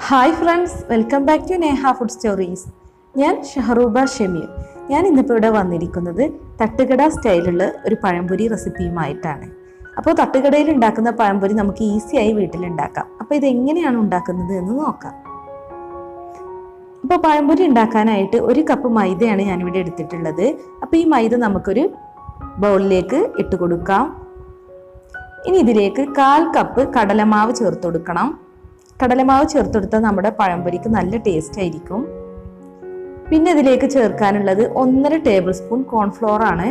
Hi friends, welcome back to Neha food stories. ഞാൻ ഷഹറൂബ ഷമീർ. ഞാൻ ഇന്നിപ്പോൾ ഇവിടെ വന്നിരിക്കുന്നത് തട്ടുകട സ്റ്റൈലുള്ള ഒരു പഴംപൊരി റെസിപ്പിയുമായിട്ടാണ്. അപ്പോൾ തട്ടുകടയിൽ ഉണ്ടാക്കുന്ന പഴംപൊരി നമുക്ക് ഈസിയായി വീട്ടിലുണ്ടാക്കാം. അപ്പോൾ ഇതെങ്ങനെയാണ് ഉണ്ടാക്കുന്നത് എന്ന് നോക്കാം. അപ്പോൾ പഴംപൊരി ഉണ്ടാക്കാനായിട്ട് 1 കപ്പ് മൈദയാണ് ഞാനിവിടെ എടുത്തിട്ടുള്ളത്. അപ്പോൾ ഈ മൈദ നമുക്കൊരു ബൗളിലേക്ക് ഇട്ട് കൊടുക്കാം. ഇനി ഇതിലേക്ക് 1/4 കപ്പ് കടലമാവ് ചേർത്ത് കൊടുക്കണം. കടലമാവ് ചേർത്തെടുത്താൽ നമ്മുടെ പഴംപൊരിക്ക് നല്ല ടേസ്റ്റ് ആയിരിക്കും. പിന്നെ ഇതിലേക്ക് ചേർക്കാനുള്ളത് 1.5 ടേബിൾ സ്പൂൺ കോൺഫ്ലോർ ആണ്.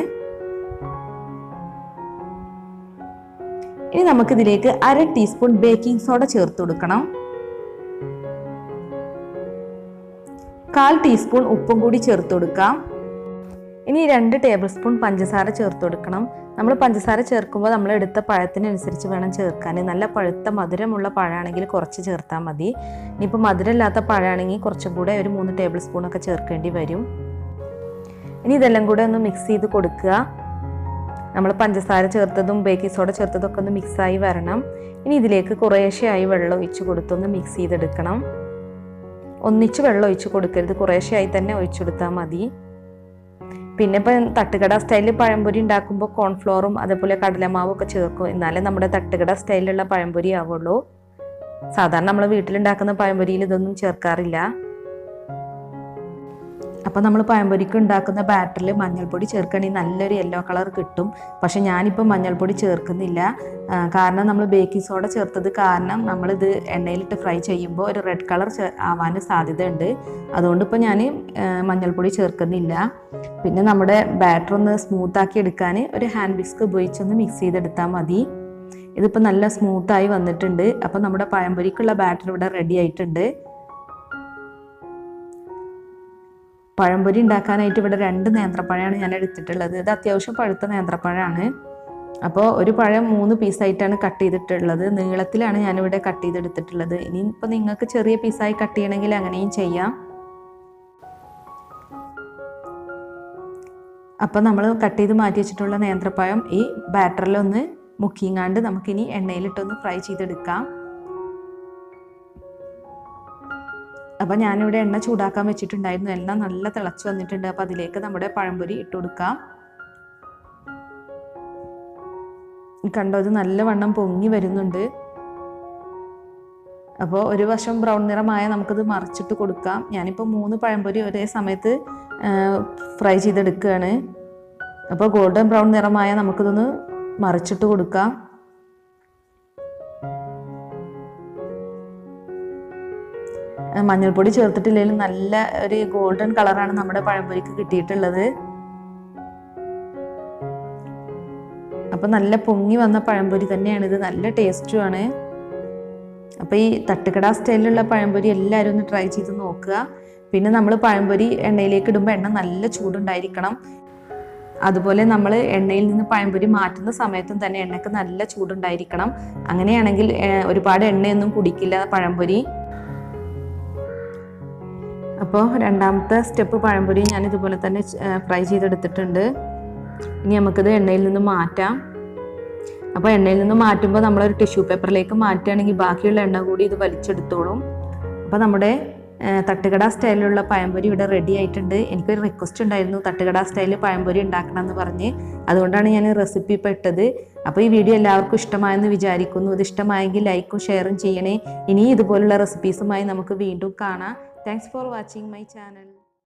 ഇനി നമുക്കിതിലേക്ക് 1/2 ടീസ്പൂൺ ബേക്കിംഗ് സോഡ ചേർത്ത് കൊടുക്കണം. 1/4 ടീസ്പൂൺ ഉപ്പും കൂടി ചേർത്ത് കൊടുക്കാം. ഇനി 2 ടേബിൾ സ്പൂൺ പഞ്ചസാര ചേർത്ത് കൊടുക്കണം. നമ്മൾ പഞ്ചസാര ചേർക്കുമ്പോൾ നമ്മൾ എടുത്ത പഴത്തിനനുസരിച്ച് വേണം ചേർക്കാൻ. നല്ല പഴുത്ത മധുരമുള്ള പഴമാണെങ്കിൽ കുറച്ച് ചേർത്താൽ മതി. ഇനിയിപ്പോൾ മധുരമില്ലാത്ത പഴമാണെങ്കിൽ കുറച്ചും കൂടെ ഒരു 3 ടേബിൾ സ്പൂണൊക്കെ ചേർക്കേണ്ടി വരും. ഇനി ഇതെല്ലാം കൂടെ ഒന്ന് മിക്സ് ചെയ്ത് കൊടുക്കുക. നമ്മൾ പഞ്ചസാര ചേർത്തതും ബേക്കിംഗ് സോഡ ചേർത്തതും ഒക്കെ ഒന്ന് മിക്സായി വരണം. ഇനി ഇതിലേക്ക് കുറേശ്ശെയായി വെള്ളം ഒഴിച്ച് കൊടുത്തൊന്ന് മിക്സ് ചെയ്തെടുക്കണം. ഒന്നിച്ച് വെള്ളം ഒഴിച്ച് കൊടുക്കരുത്, കുറേശ്ശെയായി തന്നെ ഒഴിച്ചെടുത്താൽ മതി. പിന്നെ ഇപ്പം തട്ടുകട സ്റ്റൈലിൽ പഴംപൊരി ഉണ്ടാക്കുമ്പോൾ കോൺഫ്ലോറും അതേപോലെ കടലമാവും ഒക്കെ ചേർക്കും. എന്നാലേ നമ്മുടെ തട്ടുകട സ്റ്റൈലിലുള്ള പഴംപൊരി ആവുള്ളൂ. സാധാരണ നമ്മൾ വീട്ടിലുണ്ടാക്കുന്ന പഴംപൊരിയിൽ ഇതൊന്നും ചേർക്കാറില്ല. അപ്പോൾ നമ്മൾ പഴംപൊരിക്ക് ഉണ്ടാക്കുന്ന ബാറ്ററിൽ മഞ്ഞൾപ്പൊടി ചേർക്കണമെങ്കിൽ നല്ലൊരു യെല്ലോ കളർ കിട്ടും. പക്ഷെ ഞാനിപ്പോൾ മഞ്ഞൾപ്പൊടി ചേർക്കുന്നില്ല. കാരണം നമ്മൾ ബേക്കിംഗ് സോഡ ചേർത്തത് കാരണം നമ്മളിത് എണ്ണയിലിട്ട് ഫ്രൈ ചെയ്യുമ്പോൾ ഒരു റെഡ് കളർ ആവാൻ സാധ്യതയുണ്ട്. അതുകൊണ്ട് ഇപ്പോൾ ഞാൻ മഞ്ഞൾപ്പൊടി ചേർക്കുന്നില്ല. പിന്നെ നമ്മുടെ ബാറ്റർ ഒന്ന് സ്മൂത്താക്കി എടുക്കാൻ ഒരു ഹാൻഡ് വിസ്ക് ഉപയോഗിച്ചൊന്ന് മിക്സ് ചെയ്തെടുത്താൽ മതി. ഇതിപ്പോൾ നല്ല സ്മൂത്തായി വന്നിട്ടുണ്ട്. അപ്പോൾ നമ്മുടെ പഴംപൊരിക്കുള്ള ബാറ്റർ ഇവിടെ റെഡി ആയിട്ടുണ്ട്. പഴംപൊരി ഉണ്ടാക്കാനായിട്ട് ഇവിടെ 2 നേന്ത്രപ്പഴമാണ് ഞാൻ എടുത്തിട്ടുള്ളത്. ഇത് അത്യാവശ്യം പഴുത്ത നേന്ത്രപ്പഴമാണ്. അപ്പോൾ ഒരു പഴം 3 പീസായിട്ടാണ് കട്ട് ചെയ്തിട്ടുള്ളത്. നീളത്തിലാണ് ഞാനിവിടെ കട്ട് ചെയ്തെടുത്തിട്ടുള്ളത്. ഇനിയിപ്പോൾ നിങ്ങൾക്ക് ചെറിയ പീസായി കട്ട് ചെയ്യണമെങ്കിൽ അങ്ങനെയും ചെയ്യാം. അപ്പോൾ നമ്മൾ കട്ട് ചെയ്ത് മാറ്റി വെച്ചിട്ടുള്ള നേന്ത്രപ്പഴം ഈ ബാറ്ററിലൊന്ന് മുക്കിങ്ങാണ്ട് നമുക്കിനി എണ്ണയിലിട്ടൊന്ന് ഫ്രൈ ചെയ്തെടുക്കാം. അപ്പോൾ ഞാനിവിടെ എണ്ണ ചൂടാക്കാൻ വെച്ചിട്ടുണ്ടായിരുന്നു. എണ്ണ നല്ല തിളച്ച് വന്നിട്ടുണ്ട്. അപ്പോൾ അതിലേക്ക് നമ്മുടെ പഴംപൊരി ഇട്ട് കൊടുക്കാം. കണ്ടോ, ഇത് നല്ലവണ്ണം പൊങ്ങി വരുന്നുണ്ട്. അപ്പോൾ ഒരു വശം ബ്രൗൺ നിറമായ നമുക്കിത് മറിച്ചിട്ട് കൊടുക്കാം. ഞാനിപ്പോൾ 3 പഴംപൊരി ഒരേ സമയത്ത് ഫ്രൈ ചെയ്തെടുക്കുകയാണ്. അപ്പോൾ ഗോൾഡൻ ബ്രൗൺ നിറമായ നമുക്കിതൊന്ന് മറിച്ചിട്ട് കൊടുക്കാം. മഞ്ഞൾപ്പൊടി ചേർത്തിട്ടില്ലെങ്കിലും നല്ല ഒരു ഗോൾഡൻ കളറാണ് നമ്മുടെ പഴംപൊരിക്ക് കിട്ടിയിട്ടുള്ളത്. അപ്പം നല്ല പൊങ്ങി വന്ന പഴംപൊരി തന്നെയാണ് ഇത്. നല്ല ടേസ്റ്റുമാണ്. അപ്പോൾ ഈ തട്ടുകട സ്റ്റൈലിലുള്ള പഴംപൊരി എല്ലാവരും ഒന്ന് ട്രൈ ചെയ്ത് നോക്കുക. പിന്നെ നമ്മൾ പഴംപൊരി എണ്ണയിലേക്ക് ഇടുമ്പോൾ എണ്ണ നല്ല ചൂടുണ്ടായിരിക്കണം. അതുപോലെ നമ്മൾ എണ്ണയിൽ നിന്ന് പഴംപൊരി മാറ്റുന്ന സമയത്തും തന്നെ എണ്ണയ്ക്ക് നല്ല ചൂടുണ്ടായിരിക്കണം. അങ്ങനെയാണെങ്കിൽ ഒരുപാട് എണ്ണയൊന്നും കുടിക്കില്ല പഴംപൊരി. അപ്പോൾ 2ാമത്തെ സ്റ്റെപ്പ് പഴംപൊരി ഞാൻ ഇതുപോലെ തന്നെ ഫ്രൈ ചെയ്തെടുത്തിട്ടുണ്ട്. ഇനി നമുക്കിത് എണ്ണയിൽ നിന്ന് മാറ്റാം. അപ്പോൾ എണ്ണയിൽ നിന്ന് മാറ്റുമ്പോൾ നമ്മളൊരു ടിഷ്യൂ പേപ്പറിലേക്ക് മാറ്റുകയാണെങ്കിൽ ബാക്കിയുള്ള എണ്ണ കൂടി ഇത് വലിച്ചെടുത്തോളും. അപ്പോൾ നമ്മുടെ തട്ടുകട സ്റ്റൈലിലുള്ള പഴംപൊരി ഇവിടെ റെഡി ആയിട്ടുണ്ട്. എനിക്കൊരു റിക്വസ്റ്റ് ഉണ്ടായിരുന്നു തട്ടുകട സ്റ്റൈലിൽ പഴംപൊരി ഉണ്ടാക്കണം എന്ന് പറഞ്ഞ്. അതുകൊണ്ടാണ് ഞാൻ റെസിപ്പി ഇപ്പോൾ ഇട്ടത്. അപ്പോൾ ഈ വീഡിയോ എല്ലാവർക്കും ഇഷ്ടമായെന്ന് വിചാരിക്കുന്നു. ഇത് ഇഷ്ടമായെങ്കിൽ ലൈക്കും ഷെയറും ചെയ്യണേ. ഇനി ഇതുപോലുള്ള റെസിപ്പീസുമായി നമുക്ക് വീണ്ടും കാണാം. Thanks for watching my channel.